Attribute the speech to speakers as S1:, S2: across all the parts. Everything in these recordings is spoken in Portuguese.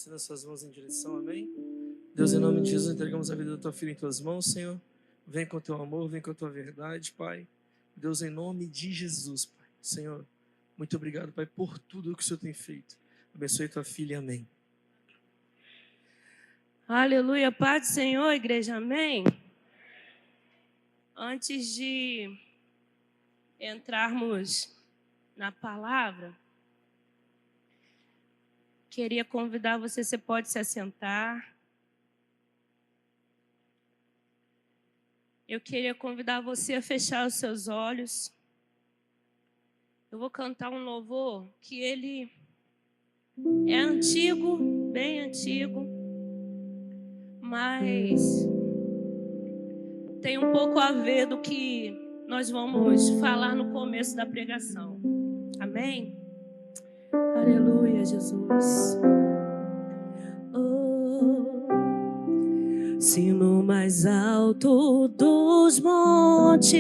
S1: estenda suas mãos em direção, amém? Deus, em nome de Jesus, entregamos a vida da tua filha em tuas mãos, Senhor. Vem com o teu amor, vem com a tua verdade, Pai. Deus, em nome de Jesus, Pai. Senhor, muito obrigado, Pai, por tudo que o Senhor tem feito. Abençoe tua filha, amém.
S2: Aleluia, Pai do Senhor, igreja, amém? Antes de entrarmos na palavra, queria convidar você pode se assentar. Eu queria convidar você a fechar os seus olhos. Eu vou cantar um louvor que ele é antigo, bem antigo, mas tem um pouco a ver do que nós vamos falar no começo da pregação. Amém? Aleluia, Jesus. Se no mais alto dos montes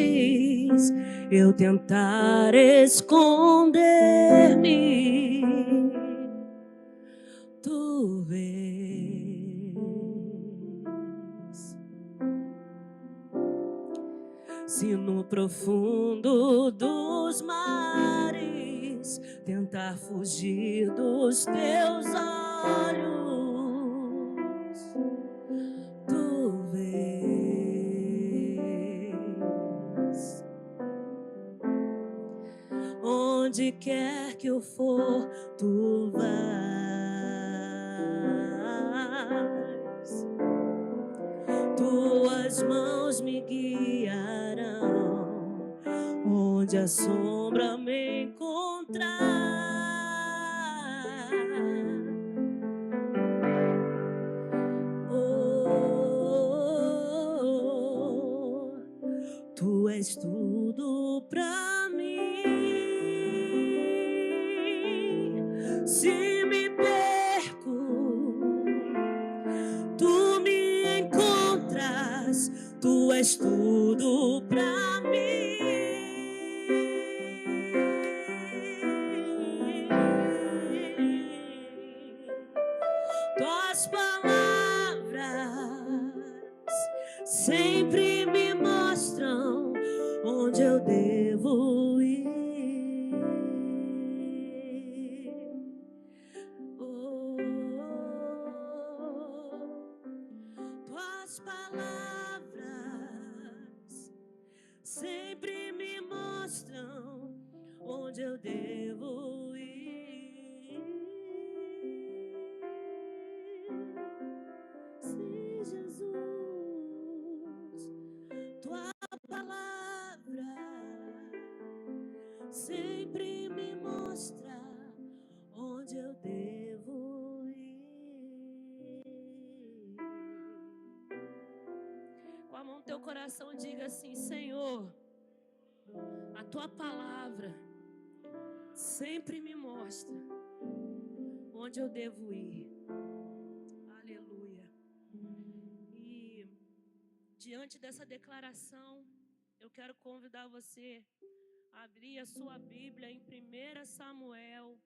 S2: eu tentar esconder-me, tu vês. Se no profundo dos mares tentar fugir dos teus olhos, tu vês. Onde quer que eu for, tu vais. Tuas mãos me guiarão onde a sombra me encontrar. Tu és tudo pra mim. Se me perco, tu me encontras. Tu és tudo pra mim. Tuas palavras sempre me mostram onde eu devo ir. Tuas palavras sempre me mostram onde eu devo ir. Sim, Jesus, tua palavra sempre me mostra onde eu devo ir. Com a mão no teu coração, diga assim: Senhor, a tua palavra sempre me mostra onde eu devo ir. Aleluia. E diante dessa declaração, eu quero convidar você a abrir a sua Bíblia em 1 Samuel,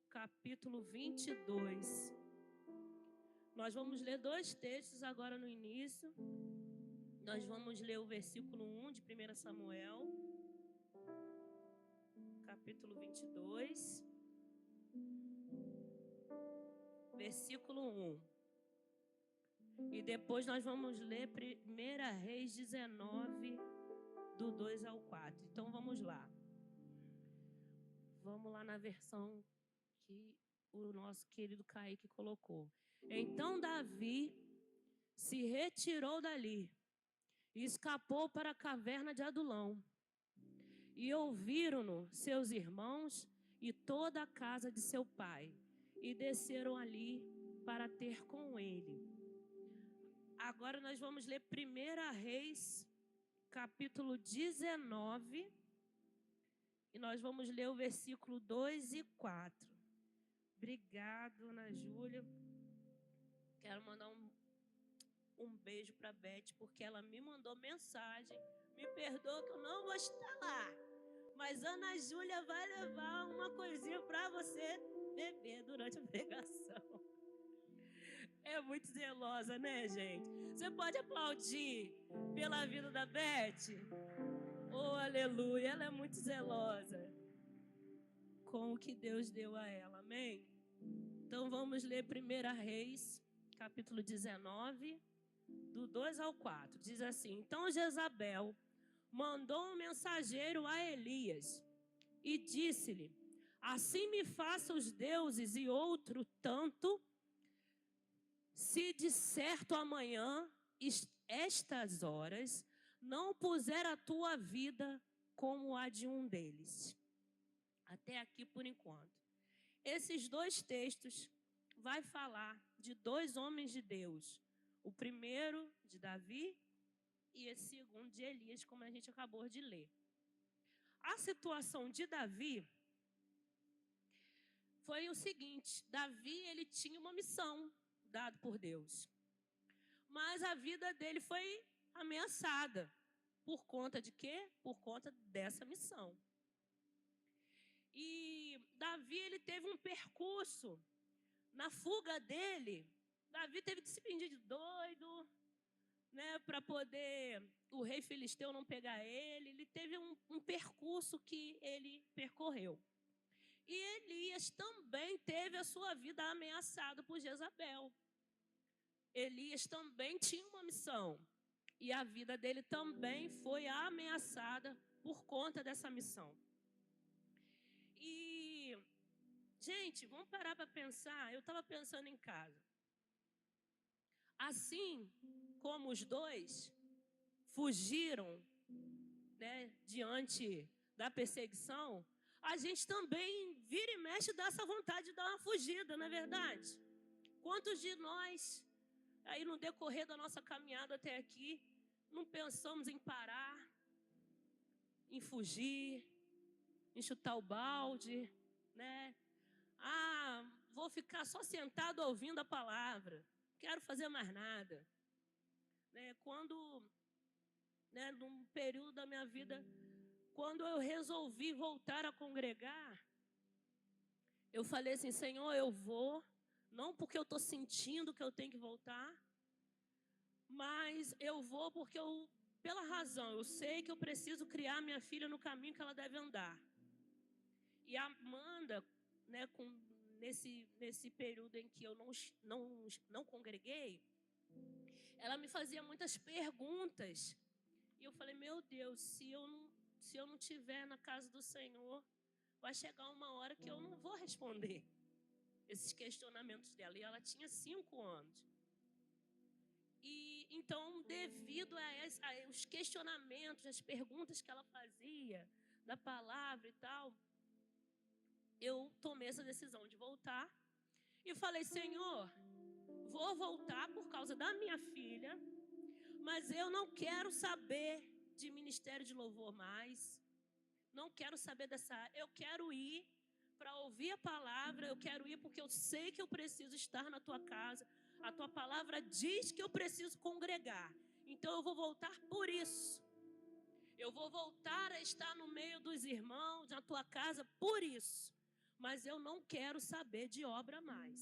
S2: capítulo 22. Nós vamos ler dois textos agora no início. Nós vamos ler o versículo 1 de 1 Samuel, capítulo 22, versículo 1. E depois nós vamos ler 1 Reis 19, do 2 ao 4. Então vamos lá. Vamos lá na versão que o nosso querido Kaique colocou. Então Davi se retirou dali e escapou para a caverna de Adulão. E ouviram-no seus irmãos e toda a casa de seu pai, e desceram ali para ter com ele. Agora nós vamos ler 1 Reis, capítulo 19, e nós vamos ler o versículo 2 e 4. Obrigada, Ana Júlia. Quero mandar um beijo para a Beth, porque ela me mandou mensagem. Me perdoa que eu não vou estar lá, mas Ana Júlia vai levar uma coisinha para você beber durante a pregação. É muito zelosa, né, gente? Você pode aplaudir pela vida da Beth? Oh, aleluia, ela é muito zelosa com o que Deus deu a ela, amém? Então vamos ler 1 Reis, capítulo 19, do 2 ao 4. Diz assim: Então Jezabel mandou um mensageiro a Elias e disse-lhe: Assim me faça os deuses e outro tanto, se de certo amanhã, estas horas, não puser a tua vida como a de um deles. Até aqui por enquanto. Esses dois textos vai falar de dois homens de Deus. O primeiro de Davi e esse segundo de Elias, como a gente acabou de ler. A situação de Davi foi o seguinte: Davi, ele tinha uma missão dada por Deus. Mas a vida dele foi ameaçada. Por conta de quê? Por conta dessa missão. E Davi, ele teve um percurso. Na fuga dele, Davi teve que se fingir de doido, né, para poder o rei filisteu não pegar ele. Ele teve um percurso que ele percorreu. E Elias também teve a sua vida ameaçada por Jezabel. Elias também tinha uma missão. E a vida dele também foi ameaçada por conta dessa missão. E, gente, vamos parar para pensar. Eu estava pensando em casa. Assim como os dois fugiram, né, diante da perseguição, a gente também vira e mexe dá essa vontade de dar uma fugida, não é verdade? Quantos de nós, aí no decorrer da nossa caminhada até aqui, não pensamos em parar, em fugir, em chutar o balde, né? Ah, vou ficar só sentado ouvindo a palavra, quero fazer mais nada. Né? Quando, né, num período da minha vida, quando eu resolvi voltar a congregar, eu falei assim: Senhor, eu vou, não porque eu estou sentindo que eu tenho que voltar, mas eu vou porque pela razão, eu sei que eu preciso criar minha filha no caminho que ela deve andar. E a Amanda, né, nesse período em que eu não congreguei, ela me fazia muitas perguntas. E eu falei: meu Deus, se eu não estiver na casa do Senhor, vai chegar uma hora que eu não vou responder esses questionamentos dela. E ela tinha 5 anos. E então, devido aos questionamentos, as perguntas que ela fazia da palavra e tal, eu tomei essa decisão de voltar. E falei: Senhor, vou voltar por causa da minha filha, mas eu não quero saber de ministério de louvor mais. Não quero saber dessa área. Eu quero ir para ouvir a palavra. Eu quero ir porque eu sei que eu preciso estar na tua casa. A tua palavra diz que eu preciso congregar. Então eu vou voltar por isso. Eu vou voltar a estar no meio dos irmãos, na tua casa, por isso. Mas eu não quero saber de obra mais.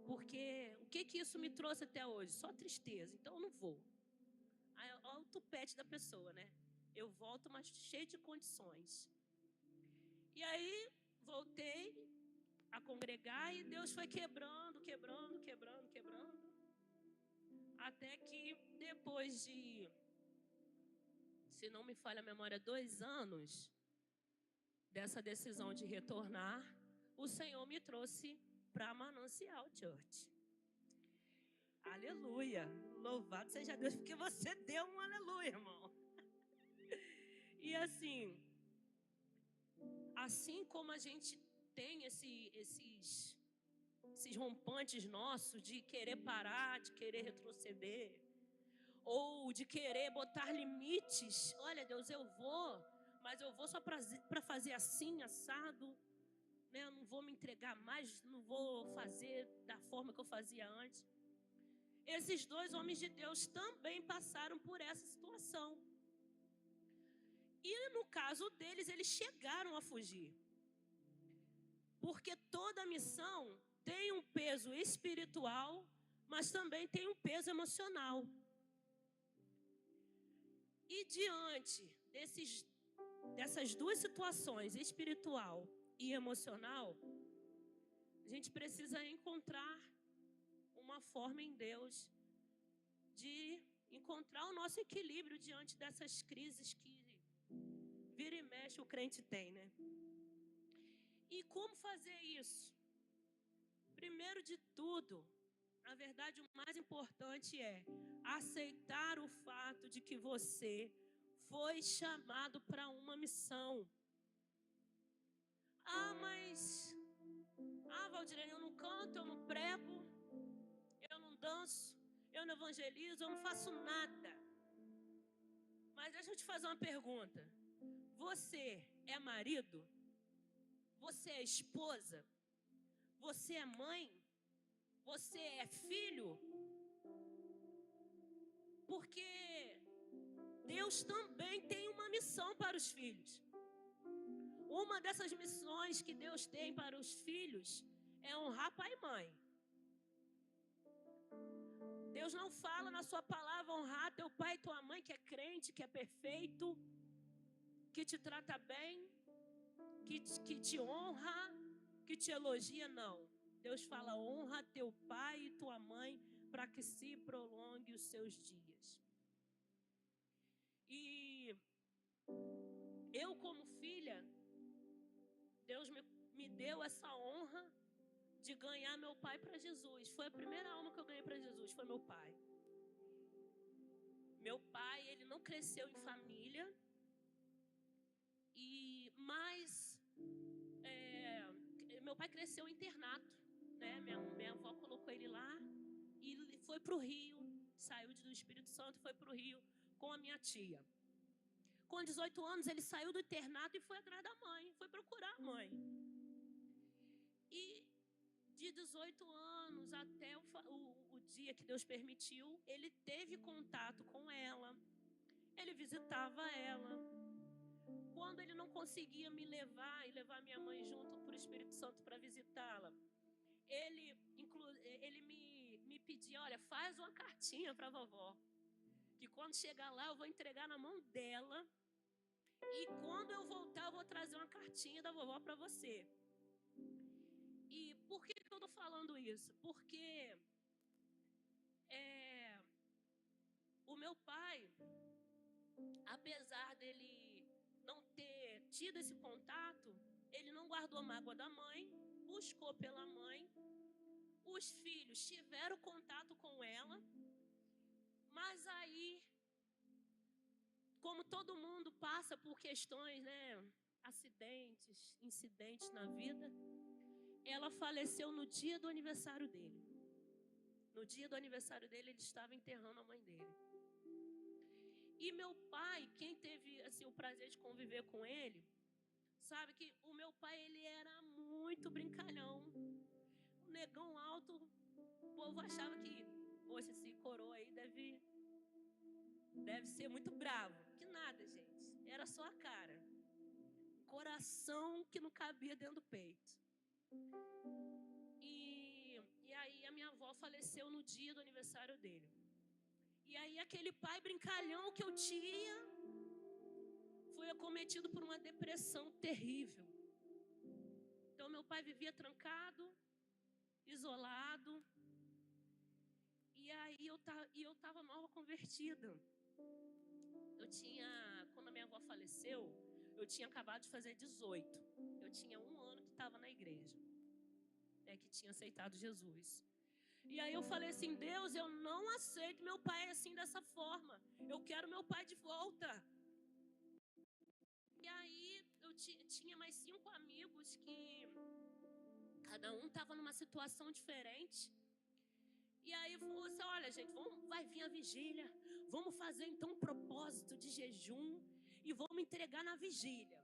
S2: Porque o que isso me trouxe até hoje? Só tristeza. Então eu não vou. Aí, olha o tupete da pessoa, né? Eu volto, mas cheio de condições. E aí, voltei a congregar e Deus foi quebrando. Até que depois de, se não me falha a memória, 2 anos dessa decisão de retornar, o Senhor me trouxe para Manancial Church. Aleluia! Louvado seja Deus, porque você deu um aleluia, irmão. E assim como a gente tem esses rompantes nossos de querer parar, de querer retroceder, ou de querer botar limites. Olha, Deus, eu vou, mas eu vou só para fazer assim, assado, né? Eu não vou me entregar mais, não vou fazer da forma que eu fazia antes. Esses 2 homens de Deus também passaram por essa situação. E no caso deles, eles chegaram a fugir. Porque toda a missão tem um peso espiritual, mas também tem um peso emocional. E diante dessas duas situações, espiritual e emocional, a gente precisa encontrar uma forma em Deus de encontrar o nosso equilíbrio diante dessas crises que vira e mexe o crente tem, né? E como fazer isso? Primeiro de tudo, na verdade, o mais importante é aceitar o fato de que você foi chamado para uma missão. Valdirene, eu não canto, eu não prego, eu não danço, eu não evangelizo, eu não faço nada. Mas deixa eu te fazer uma pergunta. Você é marido? Você é esposa? Você é mãe? Você é filho? Porque Deus também tem uma missão para os filhos. Uma dessas missões que Deus tem para os filhos é honrar pai e mãe. Deus não fala na sua palavra honrar teu pai e tua mãe, que é crente, que é perfeito, que te trata bem, que te honra, que te elogia, não. Deus fala, honra teu pai e tua mãe para que se prolongue os seus dias. E eu, como filha, Deus me deu essa honra de ganhar meu pai para Jesus. Foi a primeira alma que eu ganhei para Jesus, foi meu pai. Meu pai, ele não cresceu em família, mas meu pai cresceu em internato, né? Minha avó colocou ele lá e ele foi para o Rio, saiu do Espírito Santo e foi para o Rio com a minha tia. Com 18 anos, ele saiu do internato e foi atrás da mãe, foi procurar a mãe. E de 18 anos até o dia que Deus permitiu, ele teve contato com ela, ele visitava ela. Quando ele não conseguia me levar e levar minha mãe junto para o Espírito Santo para visitá-la, ele me pedia, olha, faz uma cartinha para a vovó, que quando chegar lá eu vou entregar na mão dela, e quando eu voltar eu vou trazer uma cartinha da vovó para você. E por que eu estou falando isso? Porque o meu pai, apesar dele não ter tido esse contato, ele não guardou mágoa da mãe, buscou pela mãe. Os filhos tiveram contato com ela, mas aí, como todo mundo passa por questões, né, acidentes, incidentes na vida, ela faleceu no dia do aniversário dele. No dia do aniversário dele, ele estava enterrando a mãe dele. E meu pai, quem teve assim, o prazer de conviver com ele, sabe que o meu pai, ele era muito brincalhão. Um negão alto, o povo achava que, poxa, esse coroa aí deve ser muito bravo. Que nada, gente. Era só a cara. Coração que não cabia dentro do peito. E aí a minha avó faleceu no dia do aniversário dele. E aí aquele pai brincalhão que eu tinha foi acometido por uma depressão terrível. Então meu pai vivia trancado, isolado. E aí eu estava nova convertida. Quando a minha avó faleceu, eu tinha acabado de fazer 18. Eu tinha 1 ano que estava na igreja, né, que tinha aceitado Jesus. E aí eu falei assim, Deus, eu não aceito meu pai assim, dessa forma. Eu quero meu pai de volta. E aí eu tinha mais 5 amigos que cada um estava numa situação diferente. E aí falou assim, olha gente, vai vir a vigília, vamos fazer então um propósito de jejum e vamos entregar na vigília.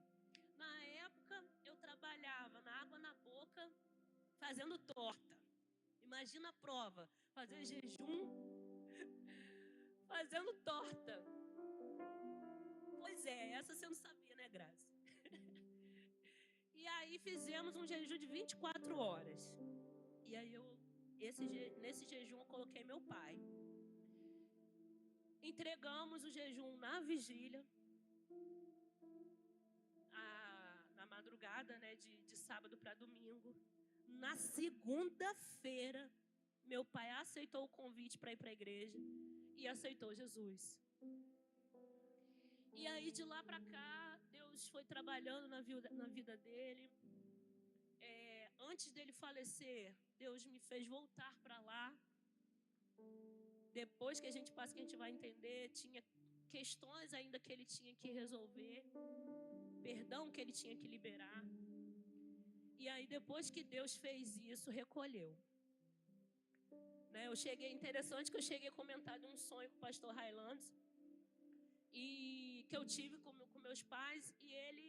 S2: Na época eu trabalhava na água na boca fazendo torta. Imagina a prova, fazer jejum fazendo torta. Pois é, essa você não sabia, né, Graça? E aí fizemos um jejum de 24 horas. E aí nesse jejum eu coloquei meu pai. Entregamos o jejum na vigília, na madrugada, né, de sábado para domingo. Na segunda-feira, meu pai aceitou o convite para ir para a igreja e aceitou Jesus. E aí de lá para cá, Deus foi trabalhando na vida dele. Antes dele falecer, Deus me fez voltar para lá. Depois que a gente passa, que a gente vai entender, tinha questões ainda que ele tinha que resolver, perdão que ele tinha que liberar. E aí depois que Deus fez isso, recolheu. Né? Interessante que eu cheguei a comentar de um sonho com o pastor Highlands, e que eu tive com meus pais, e ele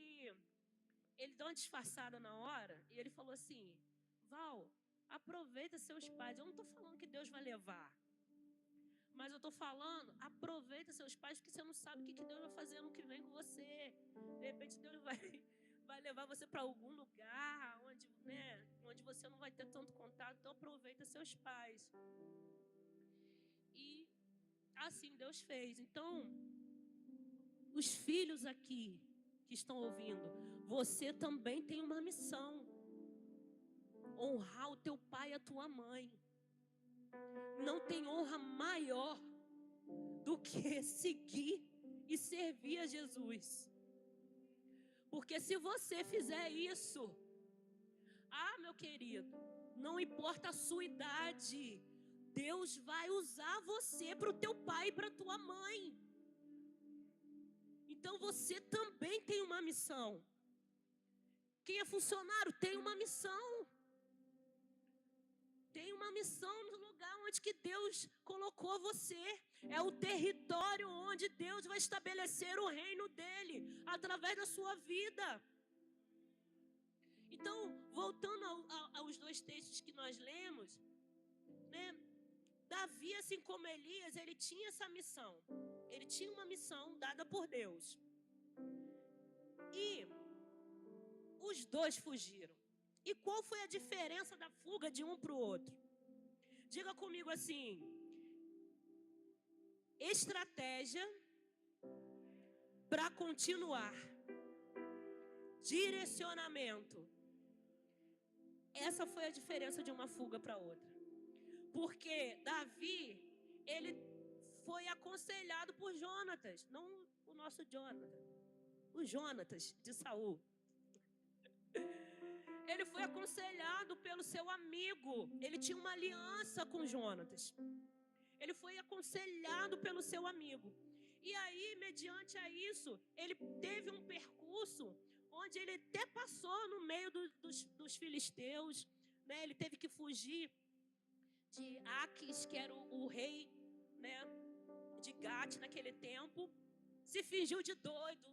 S2: deu uma disfarçada na hora, e ele falou assim: Val, aproveita seus pais. Eu não estou falando que Deus vai levar, mas eu estou falando, aproveita seus pais, porque você não sabe o que Deus vai fazer no que vem com você. De repente Deus vai levar você para algum lugar onde você não vai ter tanto contato. Então aproveita seus pais. E assim Deus fez. Então, os filhos aqui que estão ouvindo, você também tem uma missão: honrar o teu pai e a tua mãe. Não tem honra maior do que seguir e servir a Jesus. Porque se você fizer isso, meu querido, não importa a sua idade, Deus vai usar você para o teu pai e para a tua mãe. Então você também tem uma missão. Quem é funcionário tem uma missão. Tem uma missão no lugar onde que Deus colocou você. É o território onde Deus vai estabelecer o reino dele através da sua vida. Então, voltando aos dois textos que nós lemos, né? Davi, assim como Elias, ele tinha essa missão. Ele tinha uma missão dada por Deus. E os dois fugiram. E qual foi a diferença da fuga de um para o outro? Diga comigo assim: estratégia para continuar, direcionamento. Essa foi a diferença de uma fuga para outra. Porque Davi, ele foi aconselhado por Jonatas, não o nosso Jonathan, o Jonatas de Saul. Ele foi aconselhado pelo seu amigo. Ele tinha uma aliança com Jonatas. Ele foi aconselhado pelo seu amigo. E aí, mediante a isso, ele teve um percurso onde ele até passou no meio dos filisteus, né? Ele teve que fugir de Aquis, que era o rei, né, de Gate naquele tempo. Se fingiu de doido.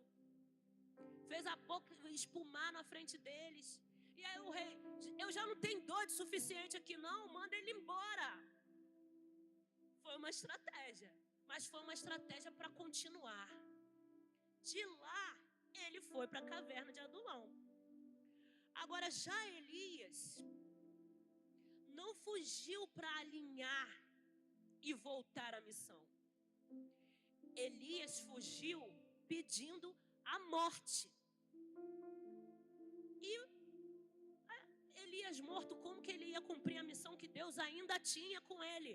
S2: Fez a boca espumar na frente deles. E aí o rei: eu já não tenho doido suficiente aqui não, manda ele embora. Foi uma estratégia, mas foi uma estratégia para continuar. De lá, ele foi para a caverna de Adulão. Agora, já Elias não fugiu para alinhar e voltar à missão. Elias fugiu pedindo a morte. E Elias morto, como que ele ia cumprir a missão que Deus ainda tinha com ele?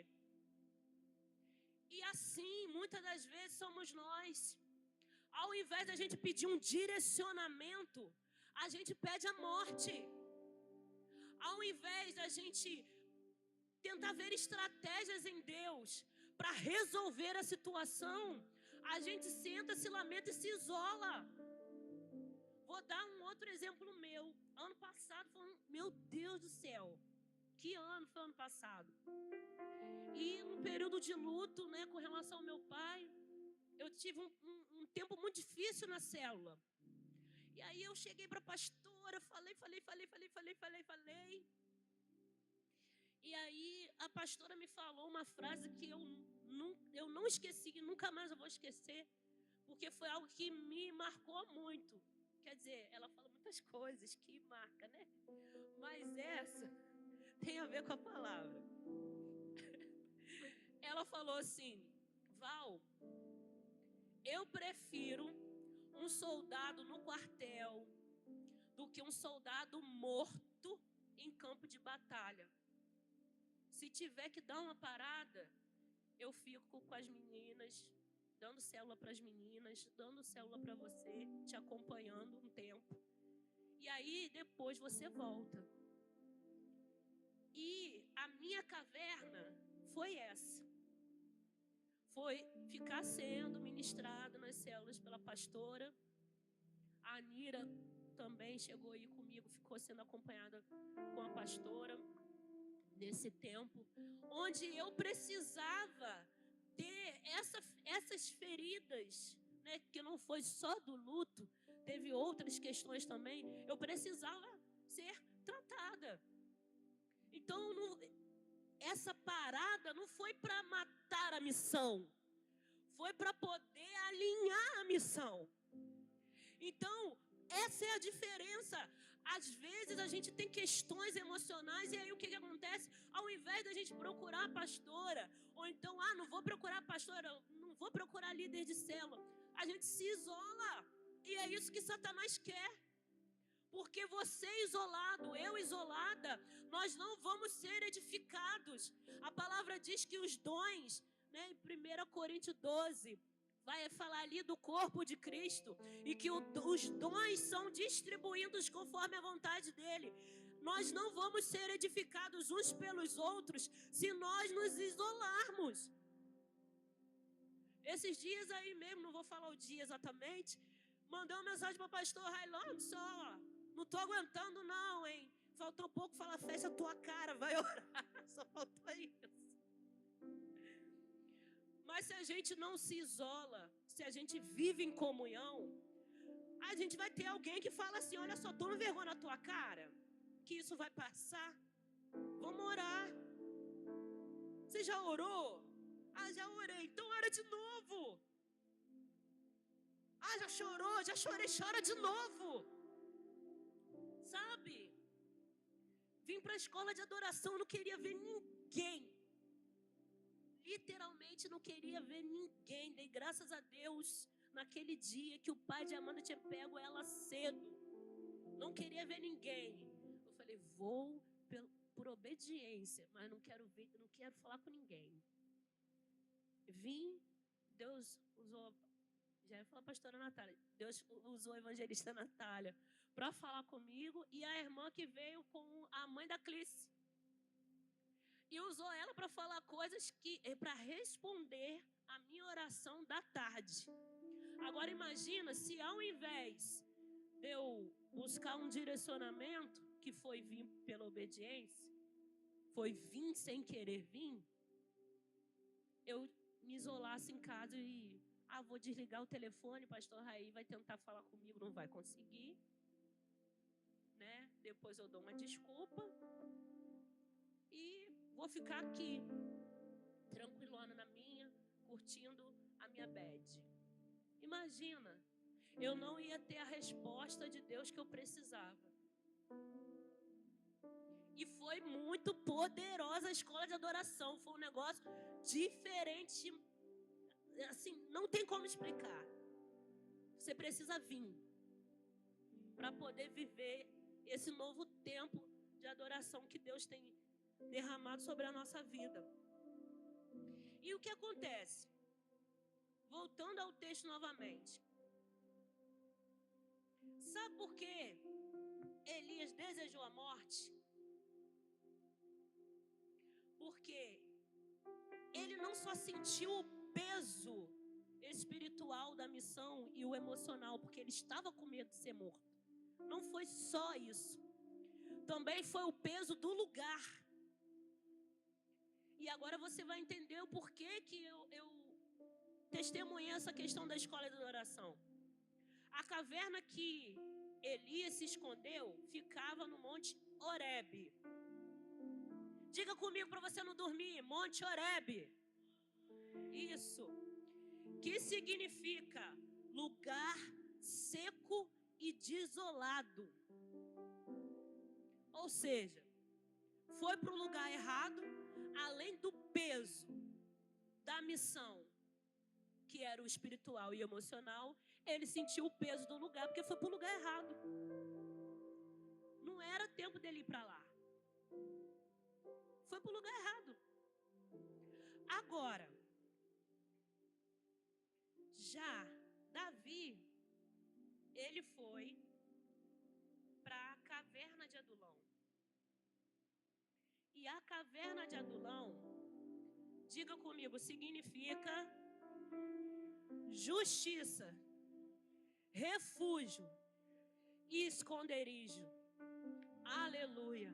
S2: E assim, muitas das vezes somos nós. Ao invés da gente pedir um direcionamento, a gente pede a morte. Ao invés da gente tentar ver estratégias em Deus para resolver a situação, a gente senta, se lamenta e se isola. Vou dar um outro exemplo meu. Ano passado foi meu Deus do céu, que ano foi ano passado? E num período de luto, né, com relação ao meu pai, eu tive um tempo muito difícil na célula. E aí eu cheguei para a pastora, falei. E aí a pastora me falou uma frase que eu não esqueci, que nunca mais eu vou esquecer, porque foi algo que me marcou muito. Quer dizer, ela fala muitas coisas que marca, né? Mas essa tem a ver com a palavra. Ela falou assim: Val, eu prefiro um soldado no quartel do que um soldado morto em campo de batalha. Se tiver que dar uma parada, eu fico com as meninas, dando célula para as meninas, dando célula para você, te acompanhando um tempo. E aí depois você volta. E a minha caverna foi essa. Foi ficar sendo ministrada nas células pela pastora. A Anira também chegou aí comigo, ficou sendo acompanhada com a pastora nesse tempo, onde eu precisava ter essas feridas, né, que não foi só do luto, teve outras questões também. Eu precisava ser tratada. Então, essa parada não foi para matar a missão, foi para poder alinhar a missão. Então, essa é a diferença. Às vezes a gente tem questões emocionais e aí o que acontece? Ao invés da gente procurar a pastora, ou então, não vou procurar a pastora, não vou procurar líder de célula, a gente se isola. E é isso que Satanás quer. Porque você isolado, eu isolada, nós não vamos ser edificados. A palavra diz que os dons, né, em 1 Coríntios 12, vai falar ali do corpo de Cristo, e que os dons são distribuídos conforme a vontade dele. Nós não vamos ser edificados uns pelos outros se nós nos isolarmos. Esses dias aí mesmo, não vou falar o dia exatamente, mandei uma mensagem para o pastor Railon, só, não estou aguentando não, hein? Faltou um pouco, fala, fecha a tua cara, vai orar. Só faltou isso. Mas se a gente não se isola, se a gente vive em comunhão, a gente vai ter alguém que fala assim, olha só, toma vergonha na tua cara, que isso vai passar. Vamos orar. Você já orou? Já orei, então ora de novo. Já chorou? Já chorei, chora de novo. Sabe? Vim para a escola de adoração, não queria ver ninguém. Literalmente não queria ver ninguém. Dei graças a Deus naquele dia que o pai de Amanda tinha pego ela cedo. Não queria ver ninguém. Eu falei, vou por obediência, mas não quero ver, não quero falar com ninguém. Vim, Deus usou, já ia falar a pastora Natália, Deus usou a evangelista Natália para falar comigo, e a irmã que veio com a mãe da Clice. E usou ela para falar coisas que para responder a minha oração da tarde. Agora imagina se ao invés de eu buscar um direcionamento, que foi vir pela obediência, foi vir sem querer vir, eu me isolasse em casa e vou desligar o telefone, pastor Raí vai tentar falar comigo, não vai conseguir, né? Depois eu dou uma desculpa e vou ficar aqui, tranquilona na minha, curtindo a minha bad. Imagina, eu não ia ter a resposta de Deus que eu precisava. E foi muito poderosa a escola de adoração, foi um negócio diferente, assim, não tem como explicar. Você precisa vir para poder viver esse novo tempo de adoração que Deus tem derramado sobre a nossa vida. E o que acontece? Voltando ao texto novamente. Sabe por que Elias desejou a morte? Porque ele não só sentiu o peso espiritual da missão e o emocional, porque ele estava com medo de ser morto. Não foi só isso. Também foi o peso do lugar. E agora você vai entender o porquê que eu testemunhei essa questão da escola de adoração. A caverna que Elias se escondeu ficava no Monte Horebe. Diga comigo para você não dormir, Monte Horebe. Isso. Que significa lugar seco e desolado. Ou seja, foi para o lugar errado, além do peso da missão, que era o espiritual e emocional, ele sentiu o peso do lugar, porque foi para o lugar errado. Não era tempo dele ir para lá. Foi para o lugar errado. Agora, já Davi, ele foi para a caverna de Adulão. E a caverna de Adulão, diga comigo, significa justiça, refúgio e esconderijo. Aleluia.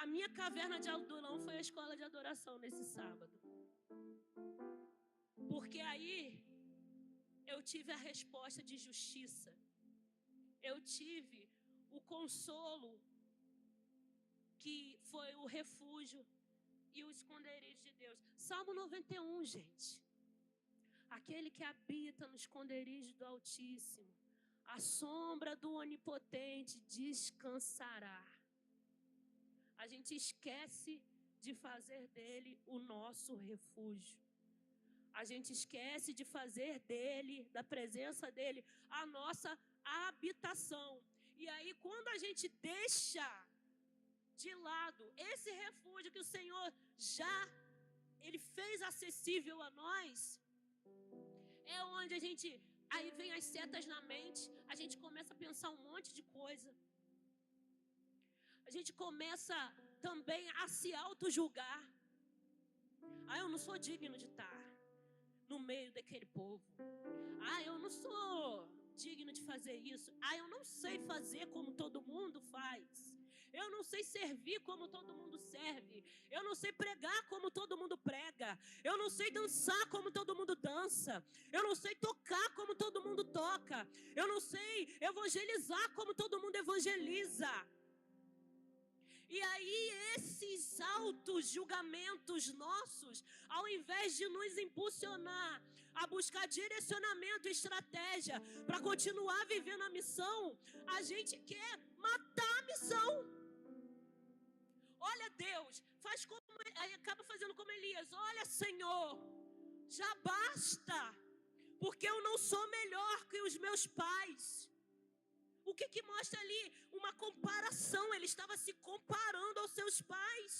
S2: A minha caverna de Adulão foi a escola de adoração nesse sábado. Porque aí eu tive a resposta de justiça. Eu tive o consolo, que foi o refúgio e o esconderijo de Deus. Salmo 91, gente. Aquele que habita no esconderijo do Altíssimo, a sombra do Onipotente descansará. A gente esquece de fazer dele o nosso refúgio. A gente esquece de fazer dele, da presença dele, a nossa habitação. E aí, quando a gente deixa de lado esse refúgio que o Senhor ele fez acessível a nós, é onde a gente, aí vem as setas na mente, a gente começa a pensar um monte de coisa. A gente começa também a se auto-julgar. Eu não sou digno de estar no meio daquele povo. Eu não sou digno de fazer isso. Eu não sei fazer como todo mundo faz. Eu não sei servir como todo mundo serve. Eu não sei pregar como todo mundo prega. Eu não sei dançar como todo mundo dança. Eu não sei tocar como todo mundo toca. Eu não sei evangelizar como todo mundo evangeliza. E aí esses altos julgamentos nossos, ao invés de nos impulsionar a buscar direcionamento e estratégia para continuar vivendo a missão, a gente quer matar a missão. Olha, Deus, faz como, aí acaba fazendo como Elias. Olha, Senhor, já basta, porque eu não sou melhor que os meus pais. O que mostra ali? Uma comparação. Ele estava se comparando aos seus pais.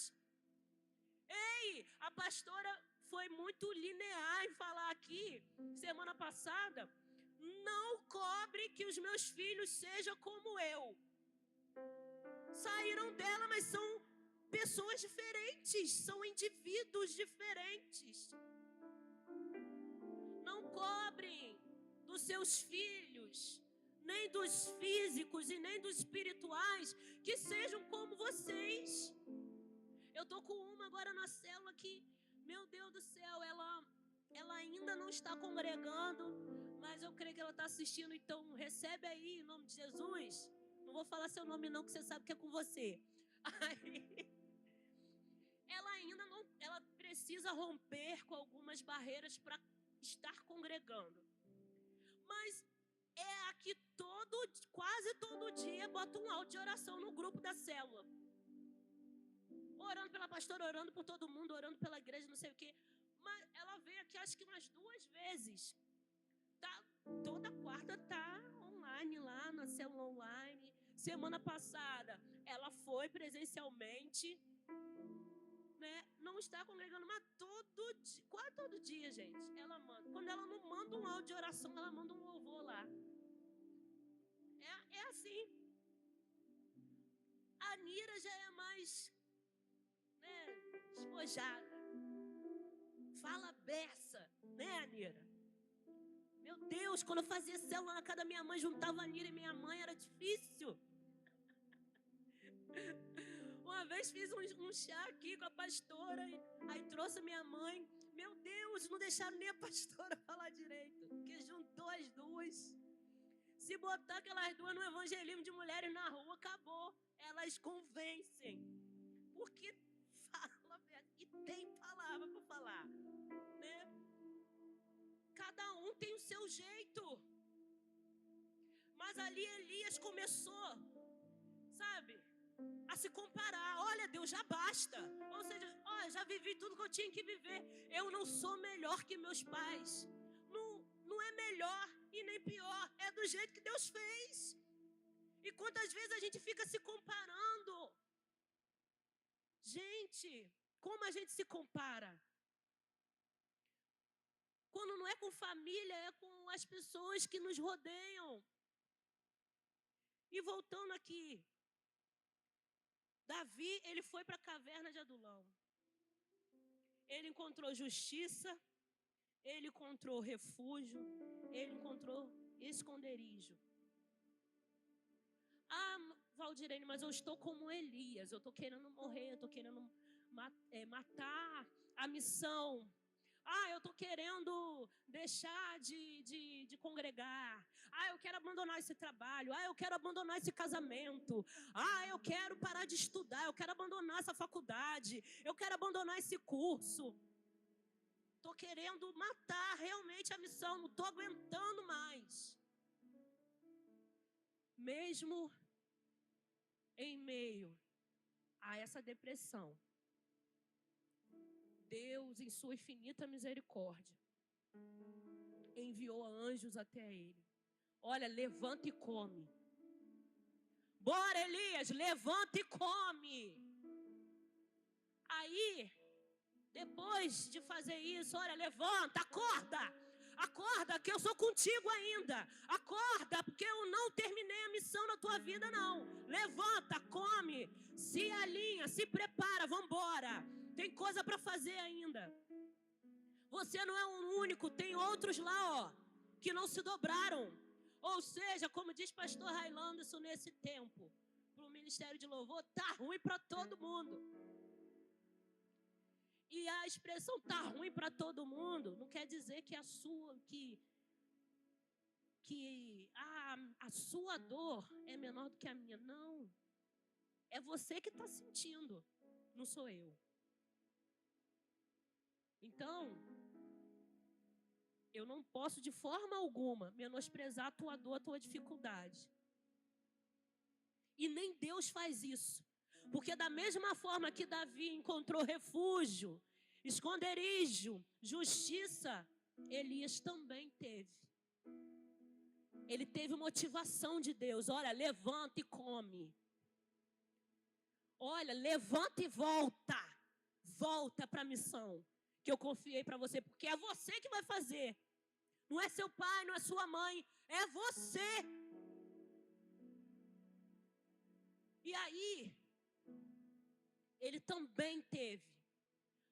S2: Ei, a pastora foi muito linear em falar aqui, semana passada. Não cobre que os meus filhos sejam como eu. Saíram dela, mas são pessoas diferentes, são indivíduos diferentes. Não cobrem dos seus filhos, nem dos físicos e nem dos espirituais, que sejam como vocês. Eu tô com uma agora na célula que, meu Deus do céu, ela ainda não está congregando, mas eu creio que ela está assistindo, então recebe aí em nome de Jesus. Não vou falar seu nome não, que você sabe que é com você. Aí, ela ainda não, ela precisa romper com algumas barreiras para estar congregando. Mas é aqui quase todo dia, bota um áudio de oração no grupo da célula. Orando pela pastora, orando por todo mundo, orando pela igreja, não sei o quê. Mas ela veio aqui acho que umas 2 vezes. Toda quarta tá online lá, na célula online. Semana passada, ela foi presencialmente. Né? Não está congregando, mas quase todo dia, gente, ela manda. Quando ela não manda um áudio de oração, ela manda um louvor lá. É assim. A Nira já é mais, né, espojada. Fala beça, né, Nira? Meu Deus, quando eu fazia célula na casa da minha mãe, juntava a Nira e minha mãe, era difícil. Uma vez fiz um chá aqui com a pastora, aí trouxe a minha mãe. Meu Deus, não deixaram nem a pastora falar direito, porque juntou as duas. Se botar aquelas duas no evangelismo de mulheres na rua, acabou. Elas convencem. Porque fala e tem palavra para falar, né? Cada um tem o seu jeito. Mas ali Elias começou, sabe? a se comparar. Olha, Deus, já basta. Ou seja, olha, já vivi tudo que eu tinha que viver. Eu não sou melhor que meus pais. Não é melhor e nem pior. É do jeito que Deus fez. E quantas vezes a gente fica se comparando? Gente, como a gente se compara? Quando não é com família, é com as pessoas que nos rodeiam. E voltando aqui, Davi, ele foi para a caverna de Adulão. Ele encontrou justiça, ele encontrou refúgio, ele encontrou esconderijo. Ah, Valdirene, mas eu estou como Elias, eu estou querendo morrer, eu estou querendo matar a missão. Ah, eu estou querendo deixar de congregar. Ah, eu quero abandonar esse trabalho. Ah, eu quero abandonar esse casamento. Ah, eu quero parar de estudar. Eu quero abandonar essa faculdade. Eu quero abandonar esse curso. Estou querendo matar realmente a missão. Não estou aguentando mais. Mesmo em meio a essa depressão, Deus, em sua infinita misericórdia, enviou anjos até ele. Olha, levanta e come. Bora, Elias, levanta e come. Aí, depois de fazer isso, olha, levanta, acorda. Acorda, que eu sou contigo ainda. Acorda, porque eu não terminei a missão na tua vida, não. Levanta, come, se alinha, se prepara, vambora. Tem coisa para fazer ainda. Você não é o único, tem outros lá, ó, que não se dobraram. Ou seja, como diz pastor Railanderson nesse tempo, para o ministério de louvor, tá ruim para todo mundo. E a expressão tá ruim para todo mundo não quer dizer que a sua dor é menor do que a minha. Não. É você que está sentindo, não sou eu. Então, eu não posso de forma alguma menosprezar a tua dor, a tua dificuldade. E nem Deus faz isso. Porque da mesma forma que Davi encontrou refúgio, esconderijo, justiça, Elias também teve. Ele teve motivação de Deus. Olha, levanta e come. Olha, levanta e volta. Volta para a missão que eu confiei para você. Porque é você que vai fazer. Não é seu pai, não é sua mãe. É você. E aí, ele também teve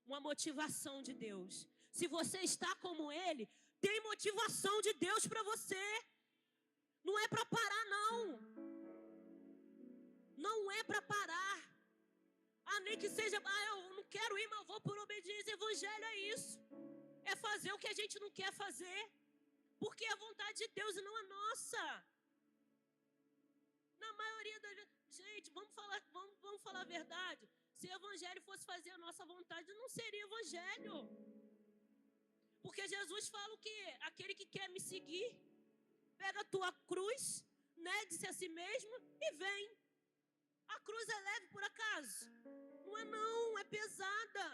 S2: uma motivação de Deus. Se você está como ele, tem motivação de Deus para você. Não é para parar, não. Não é para parar. Ah, nem que seja, eu não quero ir, mas eu vou por obediência. Evangelho é isso. É fazer o que a gente não quer fazer. Porque é a vontade de Deus e não a nossa. Na maioria das vezes, gente, vamos falar a verdade. Se o evangelho fosse fazer a nossa vontade, não seria evangelho. Porque Jesus fala o quê? Aquele que quer me seguir, pega a tua cruz, negue-se a si mesmo e vem. A cruz é leve por acaso? Não é não, é pesada.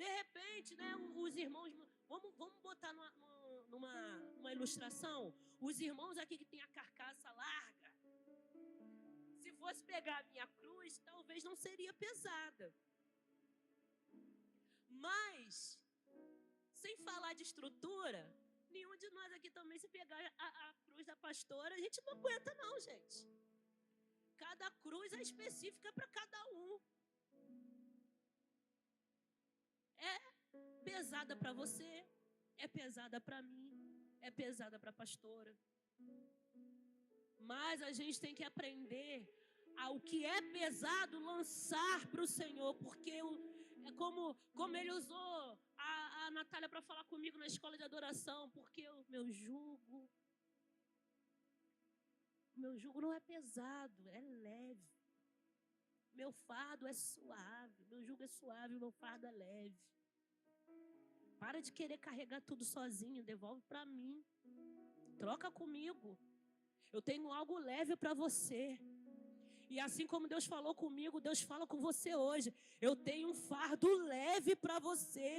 S2: De repente, né, os irmãos... Vamos botar numa ilustração. Os irmãos aqui que tem a carcaça larga, se fosse pegar a minha cruz, talvez não seria pesada. Mas, sem falar de estrutura, nenhum de nós aqui também, se pegar a cruz da pastora, a gente não aguenta não, gente. Cada cruz é específica para cada um. É pesada para você, é pesada para mim, é pesada para a pastora. Mas a gente tem que aprender ao que é pesado lançar para o Senhor, porque é como ele usou a Natália para falar comigo na escola de adoração, porque o meu jugo não é pesado, é leve. Meu fardo é suave, meu jugo é suave, meu fardo é leve. Para de querer carregar tudo sozinho, devolve para mim. Troca comigo. Eu tenho algo leve para você. E assim como Deus falou comigo, Deus fala com você hoje. Eu tenho um fardo leve para você.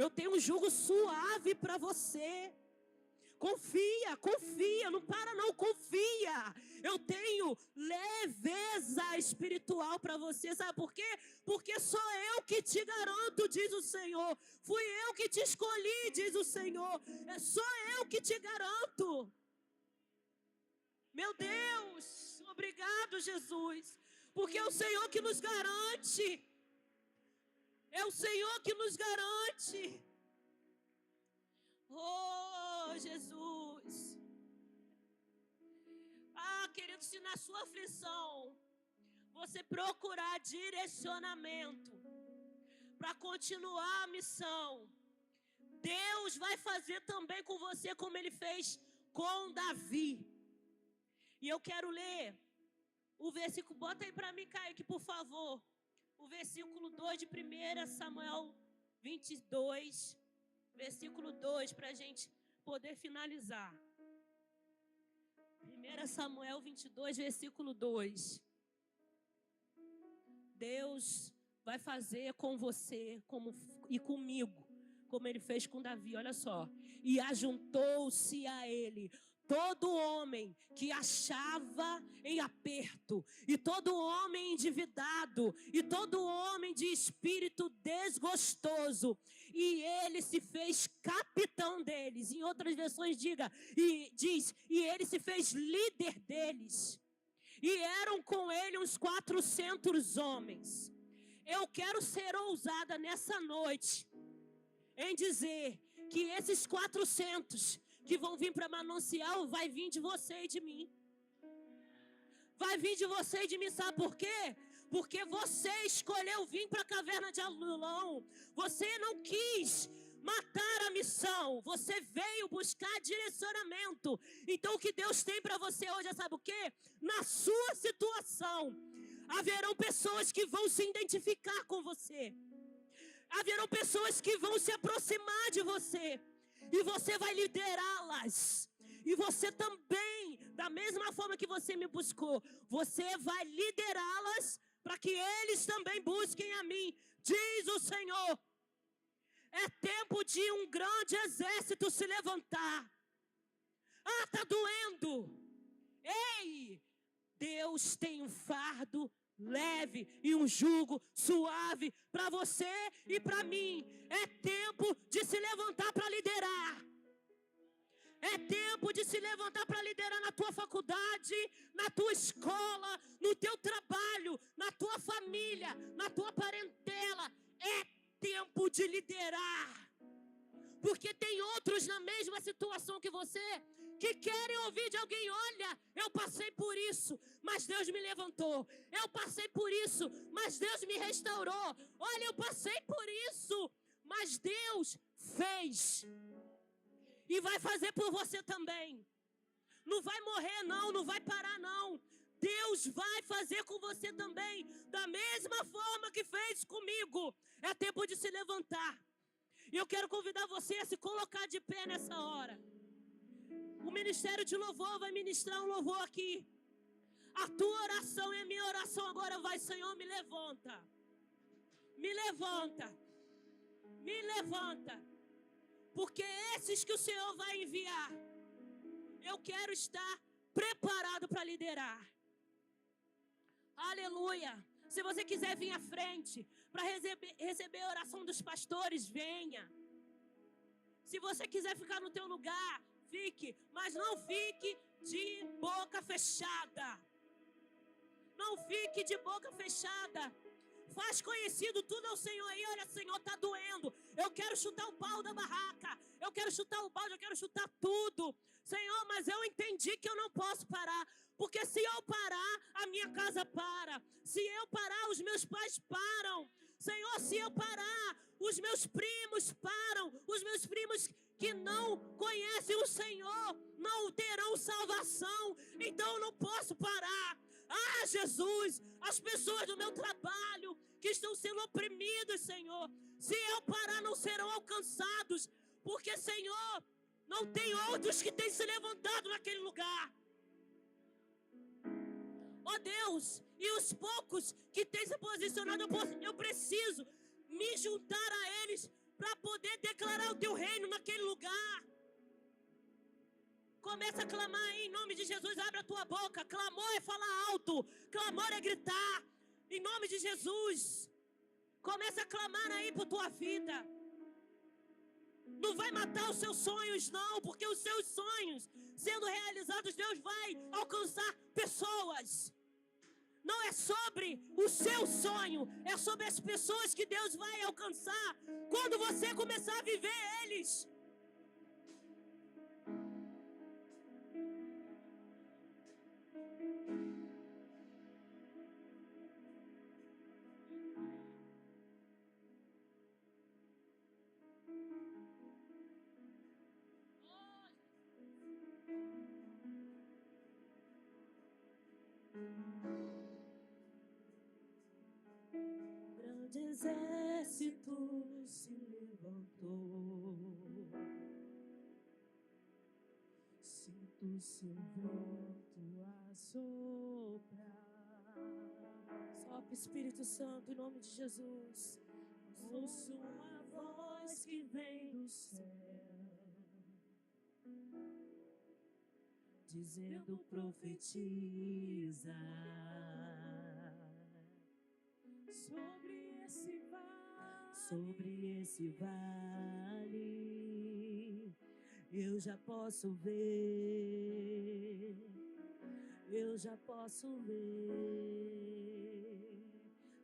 S2: Eu tenho um jugo suave para você. Confia, confia, não para não, confia. Eu tenho leveza espiritual para você, sabe por quê? Porque sou eu que te garanto, diz o Senhor. Fui eu que te escolhi, diz o Senhor. Sou eu que te garanto. Meu Deus, obrigado, Jesus. Porque é o Senhor que nos garante. É o Senhor que nos garante. Oh, Jesus. Querido, se na sua aflição você procurar direcionamento para continuar a missão, Deus vai fazer também com você como Ele fez com Davi. E eu quero ler o versículo, bota aí para mim, Kaique, por favor. O versículo 2 de 1 Samuel 22, versículo 2, para a gente poder finalizar. 1 Samuel 22, versículo 2. Deus vai fazer com você e comigo, como Ele fez com Davi, olha só. E ajuntou-se a ele todo homem que achava em aperto, e todo homem endividado, e todo homem de espírito desgostoso, e ele se fez capitão deles. Em outras versões diz, e ele se fez líder deles, e eram com ele uns 400 homens. Eu quero ser ousada nessa noite em dizer que esses 400 que vão vir para Manancial, vai vir de você e de mim. Vai vir de você e de mim, sabe por quê? Porque você escolheu vir para a caverna de Adulão. Você não quis matar a missão. Você veio buscar direcionamento. Então o que Deus tem para você hoje, sabe o quê? Na sua situação, haverão pessoas que vão se identificar com você. Haverão pessoas que vão se aproximar de você. E você vai liderá-las. E você também, da mesma forma que você me buscou, você vai liderá-las para que eles também busquem a mim. Diz o Senhor. É tempo de um grande exército se levantar. Tá doendo. Ei, Deus tem um fardo leve e um jugo suave para você e para mim. É tempo de se levantar para liderar. É tempo de se levantar para liderar na tua faculdade, na tua escola, no teu trabalho, na tua família, na tua parentela. É tempo de liderar. Porque tem outros na mesma situação que você, que querem ouvir de alguém: olha, eu passei por isso, mas Deus me levantou. Eu passei por isso, mas Deus me restaurou. Olha, eu passei por isso, mas Deus fez. E vai fazer por você também. Não vai morrer não, não vai parar não. Deus vai fazer com você também, da mesma forma que fez comigo. É tempo de se levantar. E eu quero convidar você a se colocar de pé nessa hora. O Ministério de Louvor vai ministrar um louvor aqui. A tua oração e a minha oração agora vai: Senhor, me levanta. Me levanta. Me levanta. Porque esses que o Senhor vai enviar, eu quero estar preparado para liderar. Aleluia. Se você quiser vir à frente para receber a oração dos pastores, venha. Se você quiser ficar no teu lugar, fique. Mas não fique de boca fechada. Não fique de boca fechada. Faz conhecido tudo ao Senhor aí. Olha, Senhor, está doendo. Eu quero chutar o pau da barraca. Eu quero chutar o balde, eu quero chutar tudo. Senhor, mas eu entendi que eu não posso parar. Porque se eu parar, a minha casa para. Se eu parar, os meus pais param. Senhor, se eu parar, os meus primos param. Os meus primos que não conhecem o Senhor não terão salvação. Então eu não posso parar. Jesus, as pessoas do meu trabalho que estão sendo oprimidas, Senhor, se eu parar, não serão alcançados. Porque, Senhor, não tem outros que têm se levantado naquele lugar. Ó Deus, e os poucos que têm se posicionado, eu preciso me juntar a eles para poder declarar o teu reino naquele lugar. Começa a clamar aí, em nome de Jesus, abre a tua boca. Clamor é falar alto, clamor é gritar, em nome de Jesus. Começa a clamar aí por tua vida. Não vai matar os seus sonhos, não, porque os seus sonhos, sendo realizados, Deus vai alcançar pessoas. Não é sobre o seu sonho, é sobre as pessoas que Deus vai alcançar quando você começar a viver eles. Grande exército se levantou, sinto seu vento a soprar. Sopra, Espírito Santo, em nome de Jesus. Ouço uma voz que vem do céu, dizendo: profetiza sobre esse vale. Eu já posso ver, eu já posso ver.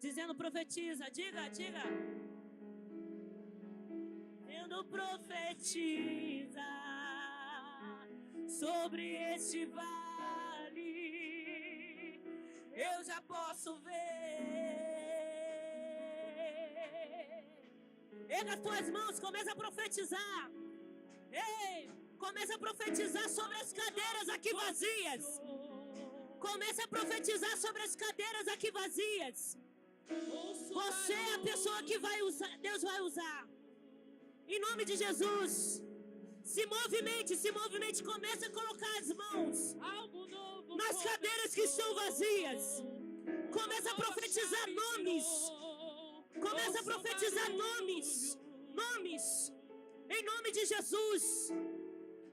S2: Dizendo: profetiza, diga. Dizendo: profetiza sobre este vale. Eu já posso ver. Erga as tuas mãos, começa a profetizar. Ei, começa a profetizar sobre as cadeiras aqui vazias. Começa a profetizar sobre as cadeiras aqui vazias. Você é a pessoa que vai usar, Deus vai usar. Em nome de Jesus. Se movimente, comece a colocar as mãos nas cadeiras que estão vazias. Começa a profetizar nomes. Começa a profetizar nomes. Em nome de Jesus.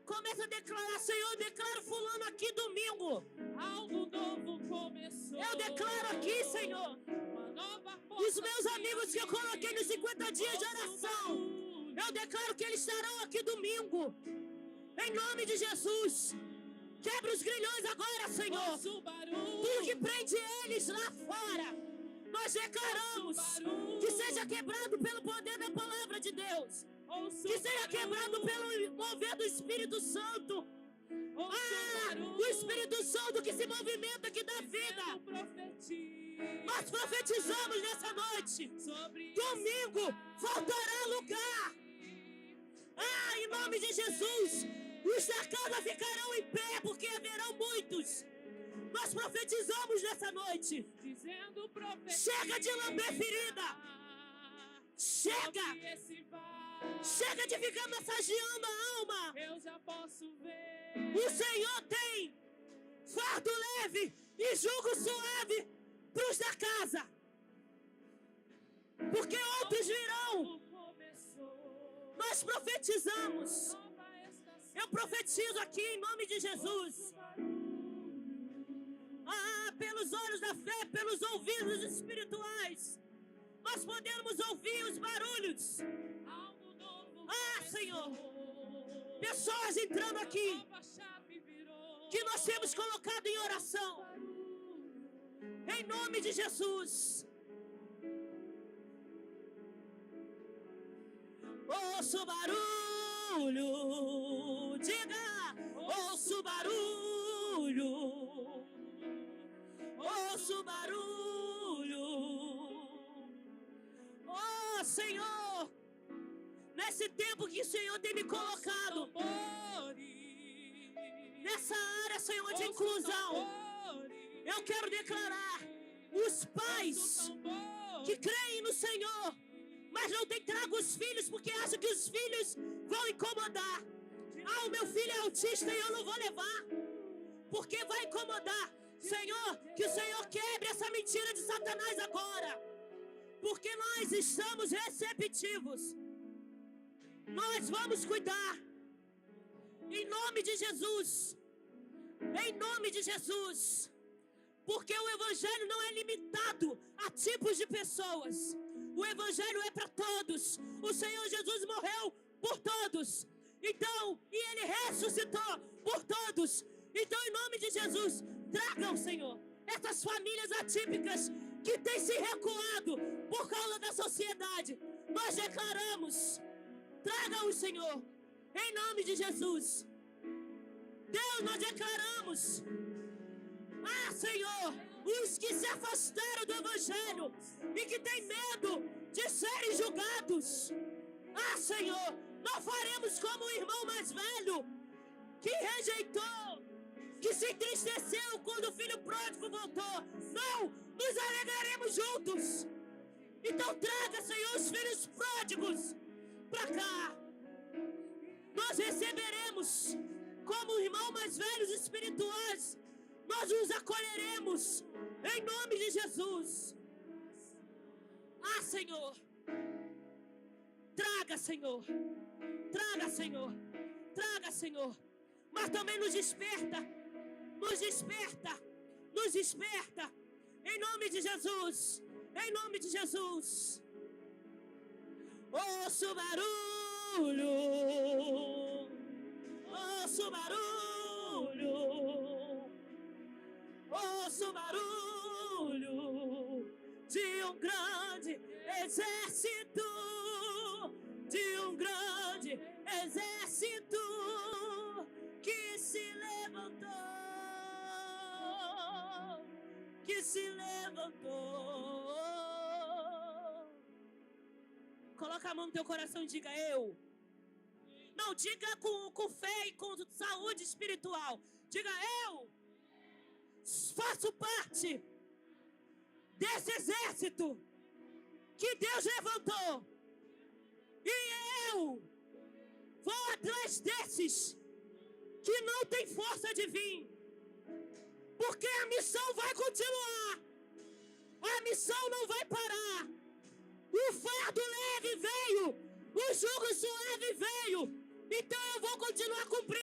S2: Começa a declarar: Senhor, eu declaro fulano aqui domingo.
S3: Algo novo começou.
S2: Eu declaro aqui, Senhor, os meus amigos que eu coloquei nos 50 dias de oração. Eu declaro que eles estarão aqui domingo. Em nome de Jesus. Quebra os grilhões agora, Senhor. Tudo que prende eles lá fora, nós declaramos que seja quebrado pelo poder da palavra de Deus. Que seja quebrado pelo mover do Espírito Santo. O Espírito Santo que se movimenta, que dá vida. Nós profetizamos nessa noite. Domingo faltará lugar. Em nome de Jesus, os da casa ficarão em pé, porque haverão muitos. Nós profetizamos nessa noite. Chega de lamber ferida. Chega de ficar massageando a alma.
S3: Eu já posso ver.
S2: O Senhor tem fardo leve e jugo suave para os da casa. Porque outros virão. Nós profetizamos. Eu profetizo aqui em nome de Jesus. Pelos olhos da fé, pelos ouvidos espirituais, nós podemos ouvir os barulhos. Senhor, pessoas entrando aqui que nós temos colocado em oração. Em nome de Jesus. Ouço o barulho. Diga: ouço o barulho. Ouço o barulho. Oh, Senhor, nesse tempo que o Senhor tem me colocado, nessa área, Senhor, de inclusão, eu quero declarar: os pais que creem no Senhor, mas não têm trago os filhos porque acham que os filhos vão incomodar. O meu filho é autista e eu não vou levar, porque vai incomodar. Senhor, que o Senhor quebre essa mentira de Satanás agora. Porque nós estamos receptivos. Nós vamos cuidar. Em nome de Jesus. Em nome de Jesus. Porque o Evangelho não é limitado a tipos de pessoas. O Evangelho é para todos. O Senhor Jesus morreu por todos. Então, e Ele ressuscitou por todos. Então, em nome de Jesus, tragam, Senhor, essas famílias atípicas que têm se recuado por causa da sociedade. Nós declaramos, tragam, Senhor, em nome de Jesus. Deus, nós declaramos, Senhor, os que se afastaram do Evangelho e que têm medo de serem julgados. Senhor, não faremos como o irmão mais velho que rejeitou, que se entristeceu quando o filho pródigo voltou. Não, nos alegraremos juntos. Então traga, Senhor, os filhos pródigos para cá. Nós receberemos como irmãos mais velhos espirituais. Nós os acolheremos em nome de Jesus. Senhor, traga, Senhor, traga, Senhor, traga, Senhor. Mas também nos desperta, nos desperta, nos desperta. Em nome de Jesus, em nome de Jesus. Ouço o barulho, ouço o barulho, ouço o barulho de um grande exército, de um grande exército que se levantou, que se levantou. Coloca a mão no teu coração e diga: eu. Não, diga com fé e com saúde espiritual. Diga: eu faço parte desse exército que Deus levantou. E eu vou atrás desses que não tem força de vir. Porque a missão vai continuar. A missão não vai parar. O fardo leve veio. O jugo suave veio. Então eu vou continuar cumprindo